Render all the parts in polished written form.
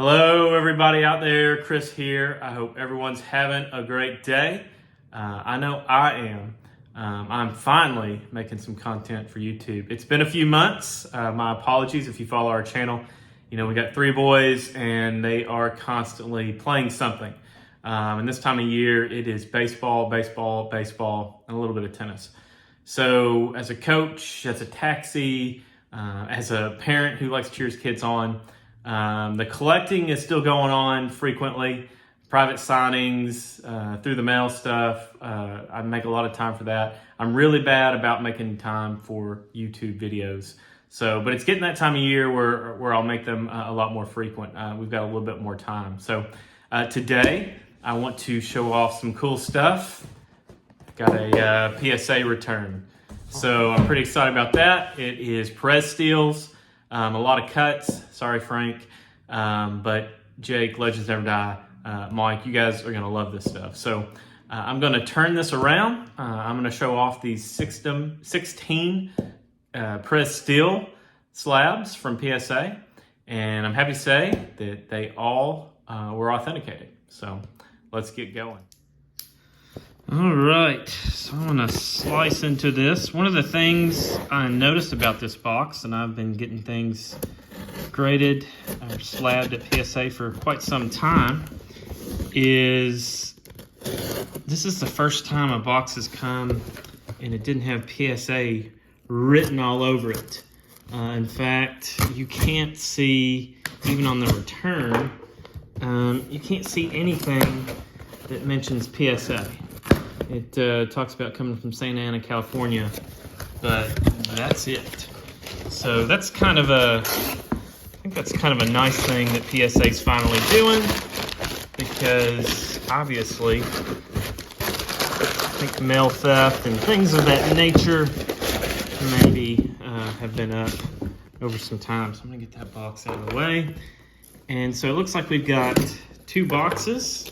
Hello, everybody out there. Chris here. I hope everyone's having a great day. I know I am. I'm finally making some content for YouTube. It's been a few months. My apologies if you follow our channel. You know, we got three boys and they are constantly playing something. And this time of year, it is baseball, baseball, baseball, and a little bit of tennis. So as a coach, as a taxi, as a parent who likes to cheer his kids on, the collecting is still going on frequently. Private signings, through the mail stuff. I make a lot of time for that. I'm really bad about making time for YouTube videos. But it's getting that time of year where I'll make them a lot more frequent. We've got a little bit more time. So today I want to show off some cool stuff. Got a PSA return. So I'm pretty excited about that. It is Perez-Steele's. A lot of cuts. Sorry, Frank. But Jake, Legends Never Die. Mike, you guys are going to love this stuff. So I'm going to turn this around. I'm going to show off these 16 Perez-Steele slabs from PSA. And I'm happy to say that they all were authenticated. So let's get going. All right, so I'm gonna slice into this. One of the things I noticed about this box, and I've been getting things graded or slabbed at PSA for quite some time, is this is the first time a box has come and it didn't have PSA written all over it. In fact, you can't see, even on the return, you can't see anything that mentions PSA. It talks about coming from Santa Ana, California, but that's it. So that's kind of I think that's kind of a nice thing that PSA's finally doing, because obviously I think mail theft and things of that nature maybe have been up over some time. So I'm gonna get that box out of the way. And so it looks like we've got two boxes.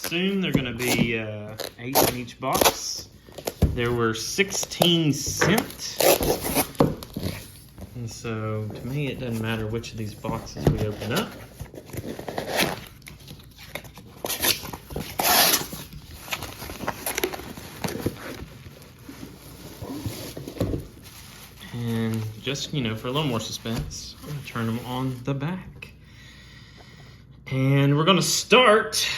Soon they're going to be 8 in each box. There were 16 sent. And so to me it doesn't matter which of these boxes we open up. And just, you know, for a little more suspense, I'm going to turn them on the back. And we're going to start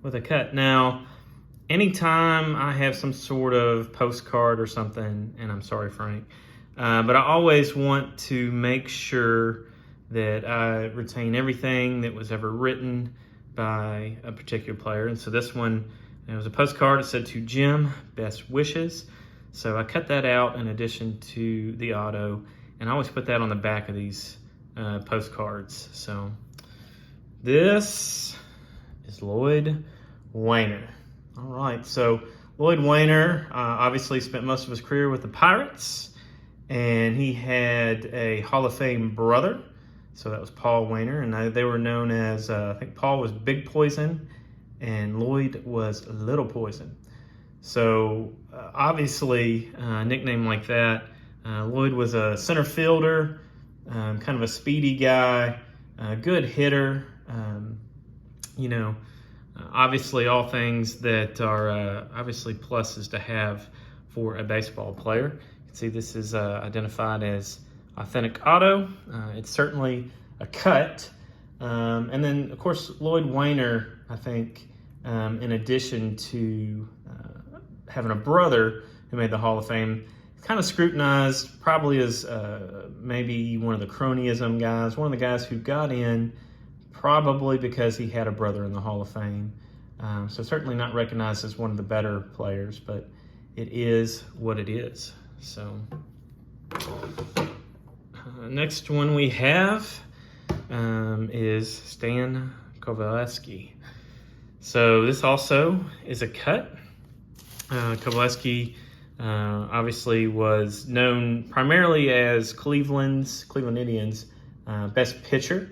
with a cut. Now, anytime I have some sort of postcard or something, and I'm sorry, Frank, but I always want to make sure that I retain everything that was ever written by a particular player. And so this one, it was a postcard. It said, "To Jim, best wishes." So I cut that out in addition to the auto, and I always put that on the back of these postcards. So this is Lloyd Winer. All right, so Lloyd Winer obviously spent most of his career with the Pirates, and he had a Hall of Fame brother. So that was Paul Winer, and they were known as, I think Paul was Big Poison, and Lloyd was Little Poison. So obviously, a nickname like that. Lloyd was a center fielder, kind of a speedy guy, a good hitter, you know, obviously all things that are obviously pluses to have for a baseball player. You can see this is identified as authentic auto. It's certainly a cut. And then, of course, Lloyd Winer, I think, in addition to having a brother who made the Hall of Fame, kind of scrutinized probably as maybe one of the cronyism guys, one of the guys who got in probably because he had a brother in the Hall of Fame. So certainly not recognized as one of the better players, but it is what it is. So next one we have is Stan Kowalski. So this also is a cut. Kowalski obviously was known primarily as Cleveland Indians' best pitcher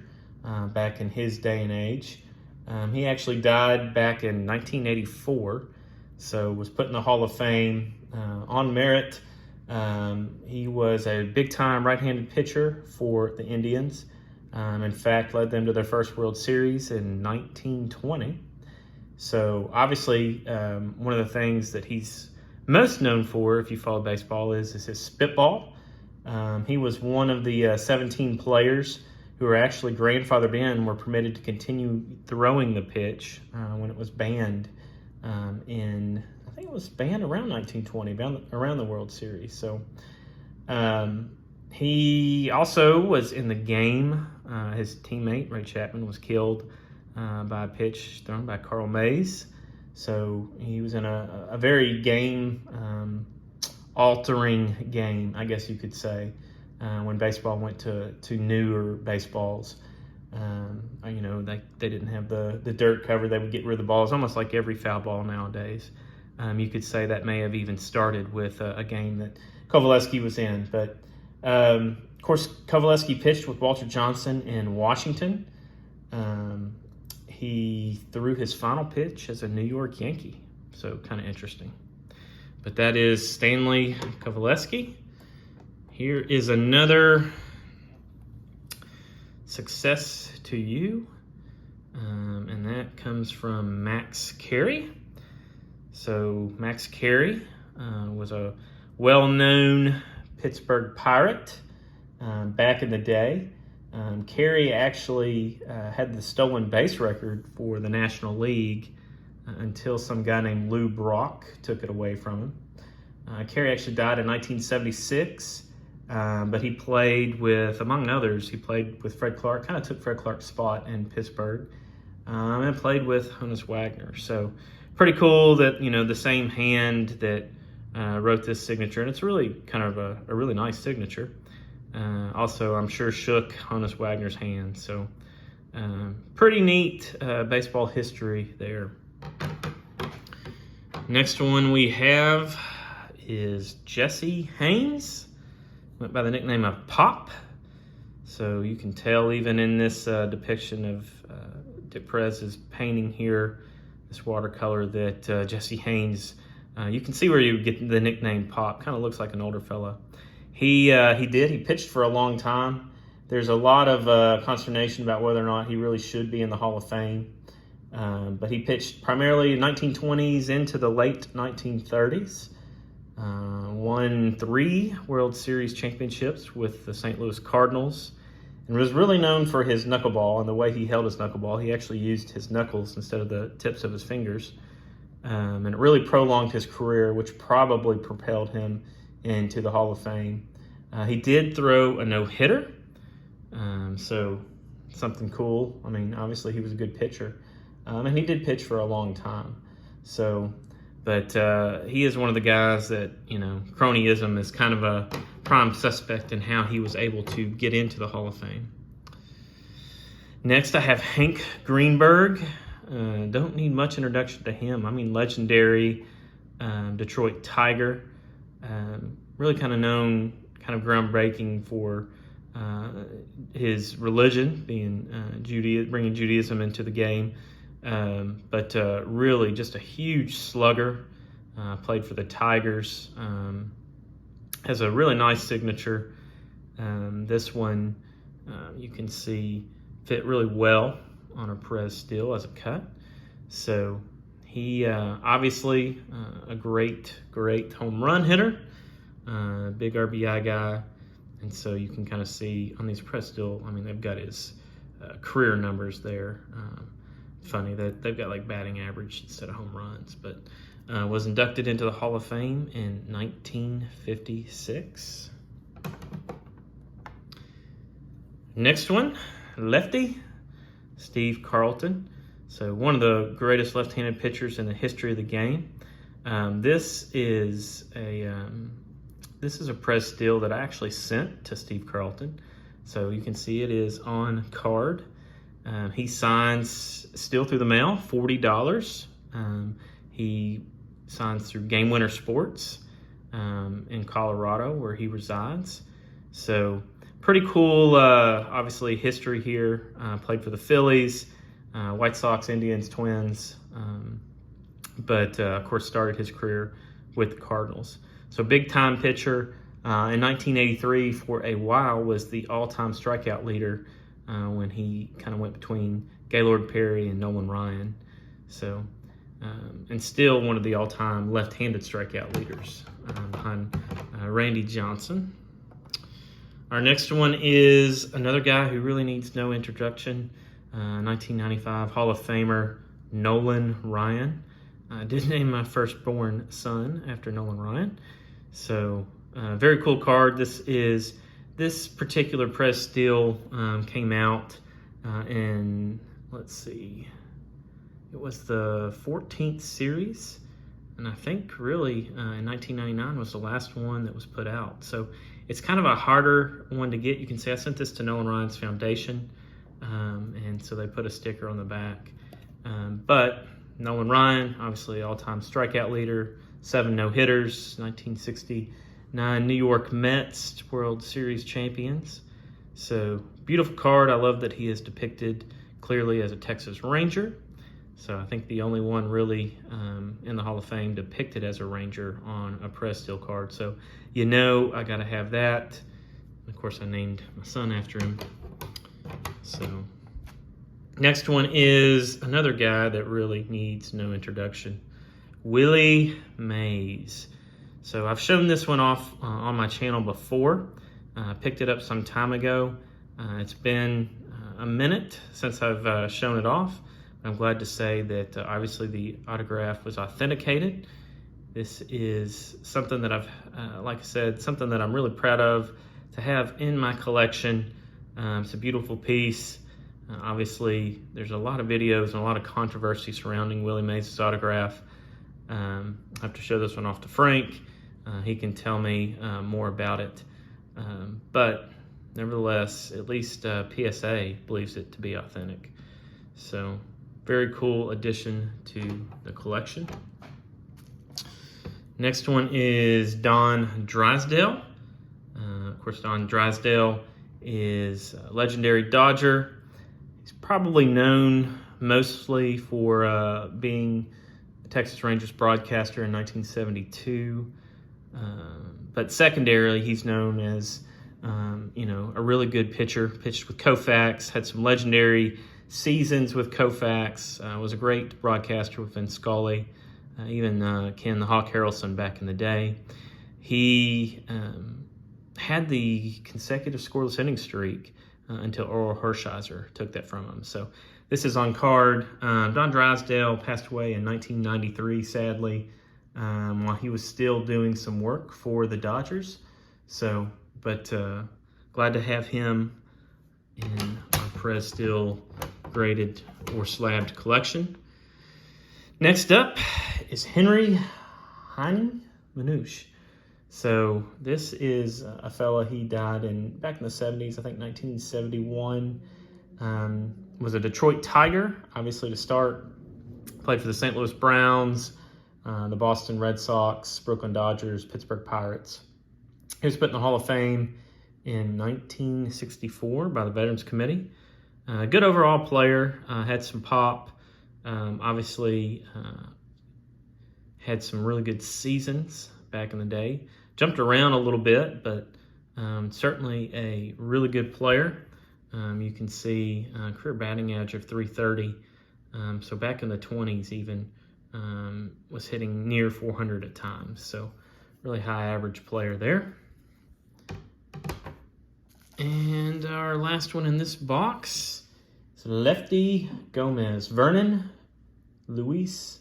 back in his day and age. He actually died back in 1984, so was put in the Hall of Fame on merit. He was a big-time right-handed pitcher for the Indians In fact, led them to their first World Series in 1920. So obviously, one of the things that he's most known for, if you follow baseball, is his spitball. He was one of the 17 players who were actually grandfathered in and were permitted to continue throwing the pitch when it was banned I think it was banned around 1920, around the World Series. So he also was in the game. His teammate, Ray Chapman, was killed by a pitch thrown by Carl Mays. So he was in a very game-altering game, I guess you could say, when baseball went to newer baseballs. They didn't have the dirt cover. They would get rid of the balls, almost like every foul ball nowadays. You could say that may have even started with a game that Kowalski was in. But, of course, Kowalski pitched with Walter Johnson in Washington. He threw his final pitch as a New York Yankee, so kind of interesting. But that is Stanley Kowalski. Here is another success to you, and that comes from Max Carey. So Max Carey was a well-known Pittsburgh Pirate back in the day. Carey actually had the stolen base record for the National League until some guy named Lou Brock took it away from him. Carey actually died in 1976, but he played with, among others, he played with Fred Clark, kind of took Fred Clark's spot in Pittsburgh, and played with Honus Wagner. So pretty cool that, the same hand that wrote this signature, and it's really kind of a really nice signature. Also, I'm sure shook Honus Wagner's hand. So pretty neat baseball history there. Next one we have is Jesse Haynes. Went by the nickname of Pop. So you can tell even in this depiction of Dick Perez's painting here, this watercolor, that Jesse Haynes, you can see where you get the nickname Pop. Kind of looks like an older fella. He pitched for a long time. There's a lot of consternation about whether or not he really should be in the Hall of Fame. But he pitched primarily in 1920s into the late 1930s. Won 3 World Series championships with the St. Louis Cardinals, and was really known for his knuckleball and the way he held his knuckleball. He actually used his knuckles instead of the tips of his fingers. And it really prolonged his career, which probably propelled him into the Hall of Fame. He did throw a no-hitter, so something cool. I mean, obviously he was a good pitcher, and he did pitch for a long time. But he is one of the guys that, cronyism is kind of a prime suspect in how he was able to get into the Hall of Fame. Next, I have Hank Greenberg. Don't need much introduction to him. I mean, legendary Detroit Tiger. Really kind of known, kind of groundbreaking for his religion, being bringing Judaism into the game. But really just a huge slugger. Played for the Tigers. Has a really nice signature. This one you can see fit really well on a Perez-Steele as a cut. So he obviously a great home run hitter, big RBI guy. And so you can kind of see on these Perez-Steele, I mean, they've got his career numbers there. Funny that they've got like batting average instead of home runs, but was inducted into the Hall of Fame in 1956. Next one, lefty, Steve Carlton. So one of the greatest left-handed pitchers in the history of the game. This is a Perez-Steele that I actually sent to Steve Carlton. So you can see it is on card. He signs still through the mail, $40. He signs through Game Winner Sports in Colorado, where he resides. So pretty cool, obviously, history here. Played for the Phillies, White Sox, Indians, Twins, but of course started his career with the Cardinals. So big-time pitcher. In 1983, for a while, was the all-time strikeout leader when he kind of went between Gaylord Perry and Nolan Ryan. So, and still one of the all-time left-handed strikeout leaders behind Randy Johnson. Our next one is another guy who really needs no introduction. 1995 Hall of Famer Nolan Ryan. I did name my firstborn son after Nolan Ryan. So, very cool card. This particular Perez-Steele came out in, let's see, it was the 14th series, and I think really in 1999 was the last one that was put out. So it's kind of a harder one to get. You can say I sent this to Nolan Ryan's foundation, and so they put a sticker on the back. But Nolan Ryan, obviously all-time strikeout leader, 7 no-hitters, 1969 New York Mets World Series champions. So beautiful card. I love that he is depicted clearly as a Texas Ranger. So I think the only one really in the Hall of Fame depicted as a Ranger on a Perez-Steele card. So you know I got to have that. Of course, I named my son after him. So next one is another guy that really needs no introduction, Willie Mays. So I've shown this one off on my channel before. I picked it up some time ago. It's been a minute since I've shown it off. I'm glad to say that obviously the autograph was authenticated. This is something that like I said, something that I'm really proud of to have in my collection. It's a beautiful piece. Obviously, there's a lot of videos and a lot of controversy surrounding Willie Mays' autograph. I have to show this one off to Frank. He can tell me more about it. But nevertheless, at least PSA believes it to be authentic. So, very cool addition to the collection. Next one is Don Drysdale. Of course, Don Drysdale is a legendary Dodger. He's probably known mostly for being the Texas Rangers broadcaster in 1972. But secondarily, he's known as a really good pitcher. Pitched with Koufax, had some legendary seasons with Koufax, was a great broadcaster with Vince Scully, even Ken the Hawk Harrelson back in the day. He had the consecutive scoreless inning streak until Earl Hershiser took that from him. So this is on card. Don Drysdale passed away in 1993, sadly, while he was still doing some work for the Dodgers. So, but glad to have him in our Perez-Steele graded or slabbed collection. Next up is Henry Manouche. So this is a fella, he died back in the 70s, I think 1971. Was a Detroit Tiger, obviously to start. Played for the St. Louis Browns, the Boston Red Sox, Brooklyn Dodgers, Pittsburgh Pirates. He was put in the Hall of Fame in 1964 by the Veterans Committee. Good overall player, had some pop, obviously had some really good seasons back in the day. Jumped around a little bit, but certainly a really good player. You can see career batting average of .330. So back in the 20s even was hitting near 400 at times. So really high average player there. And our last one in this box is Lefty Gomez. Vernon Luis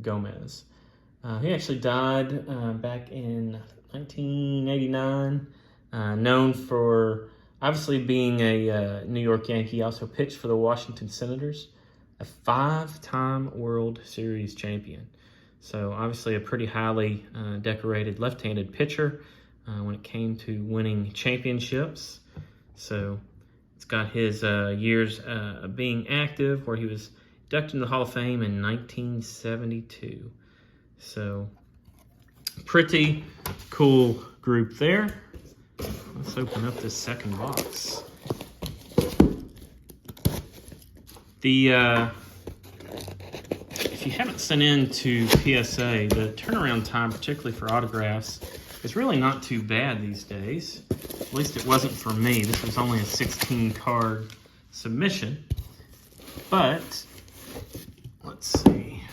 Gomez. He actually died back in 1989. Known for obviously being a New York Yankee. Also pitched for the Washington Senators. A 5-time World Series champion. So obviously a pretty highly decorated left-handed pitcher when it came to winning championships. So it's got his years of being active, where he was inducted into the Hall of Fame in 1972. So pretty cool group there. Let's open up this second box. If you haven't sent in to PSA, the turnaround time, particularly for autographs, is really not too bad these days. At least it wasn't for me. This was only a 16-card submission. But, let's see.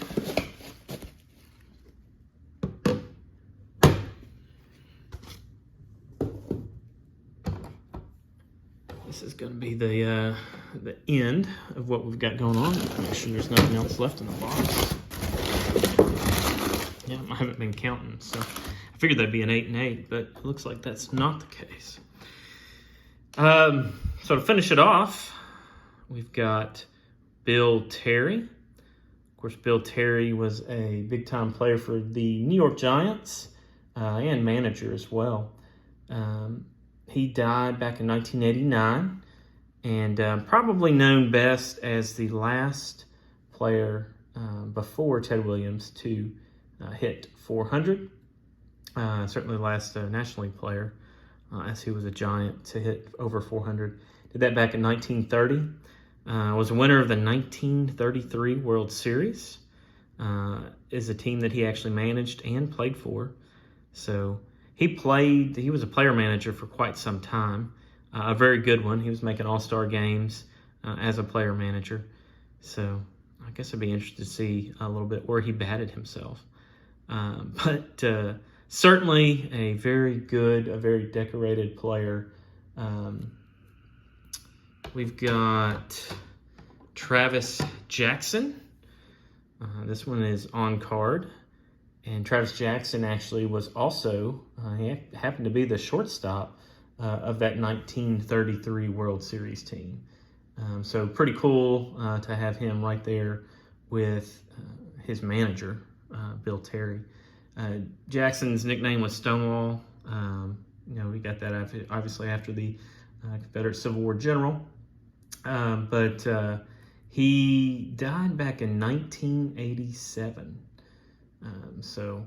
This is going to be the end of what we've got going on. Make sure there's nothing else left in the box. Yeah, I haven't been counting, so I figured that'd be an 8 and 8, but it looks like that's not the case. So to finish it off, we've got Bill Terry. Of course, Bill Terry was a big-time player for the New York Giants and manager as well. He died back in 1989 and probably known best as the last player before Ted Williams to hit 400. Certainly the last National League player, as he was a Giant, to hit over 400. Did that back in 1930. Was a winner of the 1933 World Series. Is a team that he actually managed and played for. So he was a player manager for quite some time. A very good one. He was making all-star games as a player manager. So I guess I'd be interested to see a little bit where he batted himself. But certainly a very good, a very decorated player. We've got Travis Jackson. This one is on card. And Travis Jackson actually was also, he happened to be the shortstop of that 1933 World Series team. So pretty cool to have him right there with his manager, Bill Terry. Jackson's nickname was Stonewall. We got that obviously after the Confederate Civil War general. But he died back in 1987. So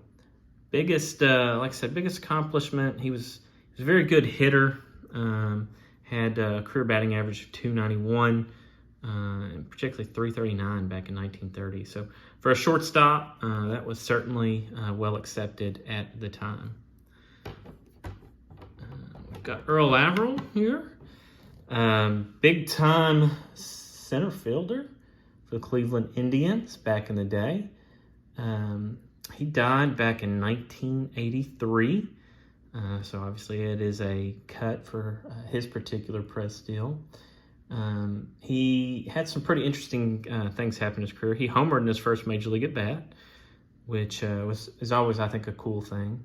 biggest, like I said, biggest accomplishment. He was a very good hitter. Had a career batting average of 291, and particularly 339 back in 1930. So for a shortstop, that was certainly well accepted at the time. We've got Earl Avril here. Big time center fielder for the Cleveland Indians back in the day. He died back in 1983. So obviously it is a cut for his particular Perez-Steele. He had some pretty interesting things happen in his career. He homered in his first major league at bat, which is always, I think, a cool thing.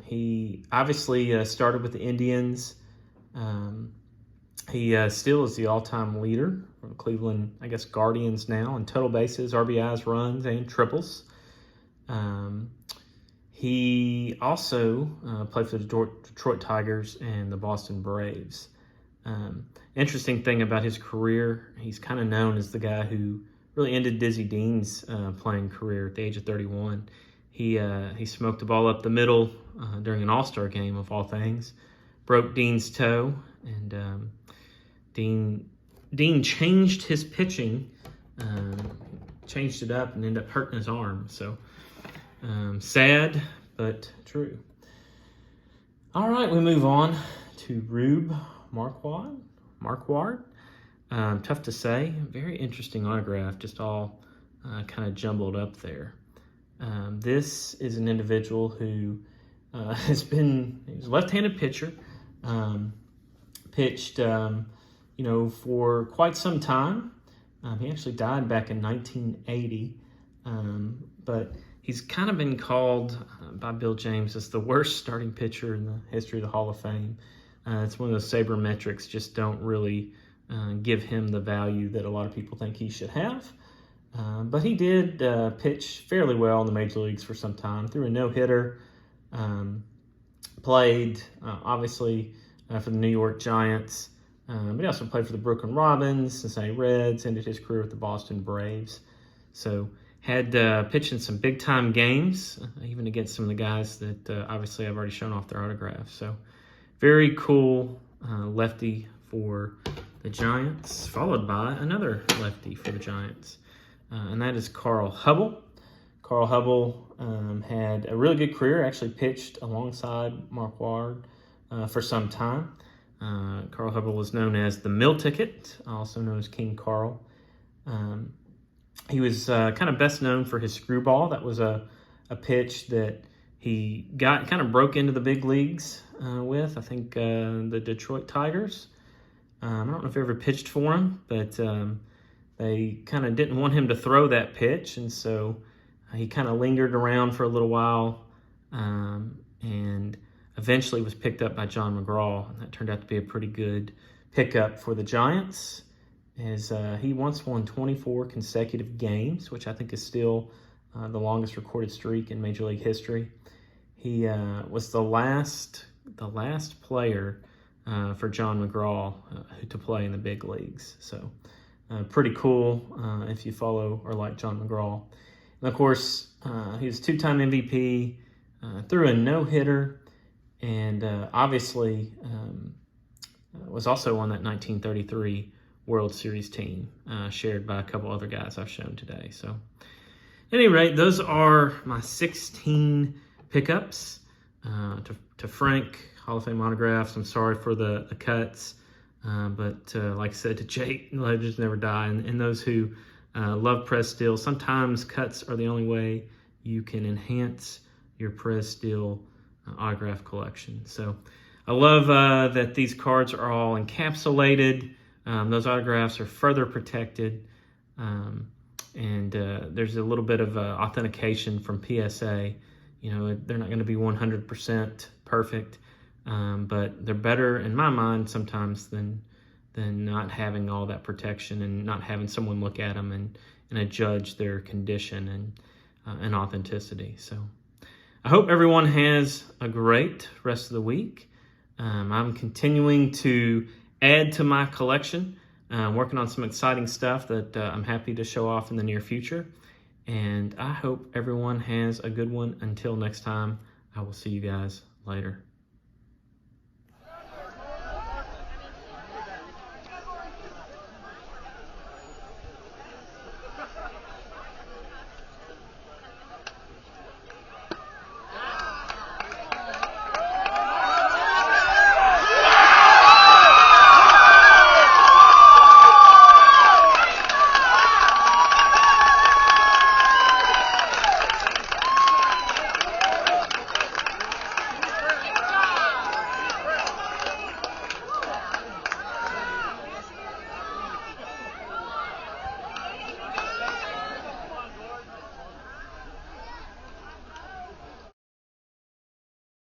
He obviously started with the Indians. He still is the all-time leader for the Cleveland, I guess, Guardians now in total bases, RBIs, runs, and triples. He also played for the Detroit Tigers and the Boston Braves. Interesting thing about his career, he's kind of known as the guy who really ended Dizzy Dean's playing career at the age of 31. He smoked the ball up the middle during an All-Star game, of all things, broke Dean's toe, and Dean changed his pitching, changed it up, and ended up hurting his arm. So sad, but true. All right, we move on to Rube Marquard. Tough to say. Very interesting autograph, just all kind of jumbled up there. This is an individual who he's a left-handed pitcher, pitched, for quite some time. He actually died back in 1980, but he's kind of been called by Bill James as the worst starting pitcher in the history of the Hall of Fame. It's one of those sabermetrics just don't really give him the value that a lot of people think he should have. But he did pitch fairly well in the major leagues for some time, threw a no-hitter, played, obviously, for the New York Giants, but he also played for the Brooklyn Robins, Cincinnati Reds, ended his career with the Boston Braves. So had pitched in some big-time games, even against some of the guys that obviously I've already shown off their autographs. So very cool lefty for the Giants, followed by another lefty for the Giants, and that is Hubble. Carl Hubble had a really good career, actually pitched alongside Marquard for some time. Carl Hubble was known as the Mill Ticket, also known as King Carl. He was kind of best known for his screwball. That was a pitch that he kind of broke into the big leagues with, I think, the Detroit Tigers. I don't know if he ever pitched for him, but they kind of didn't want him to throw that pitch, and so he kind of lingered around for a little while and eventually was picked up by John McGraw. And that turned out to be a pretty good pickup for the Giants, as he once won 24 consecutive games, which I think is still the longest recorded streak in Major League history. He was the last player for John McGraw to play in the big leagues. So pretty cool if you follow or like John McGraw. And of course, he was two-time MVP, threw a no-hitter, and obviously was also on that 1933 World Series team, shared by a couple other guys I've shown today. So at any rate, those are my 16 pickups to Frank Hall of Fame autographs. I'm sorry for the cuts, but like I said to Jake, legends never die. And those who love Perez-Steele, sometimes cuts are the only way you can enhance your Perez-Steele autograph collection. So I love that these cards are all encapsulated. Those autographs are further protected. And there's a little bit of authentication from PSA. You know, they're not going to be 100% perfect, but they're better in my mind sometimes than not having all that protection and not having someone look at them and judge their condition and authenticity. So I hope everyone has a great rest of the week. I'm continuing to add to my collection. Working on some exciting stuff that I'm happy to show off in the near future. And I hope everyone has a good one. Until next time, I will see you guys later.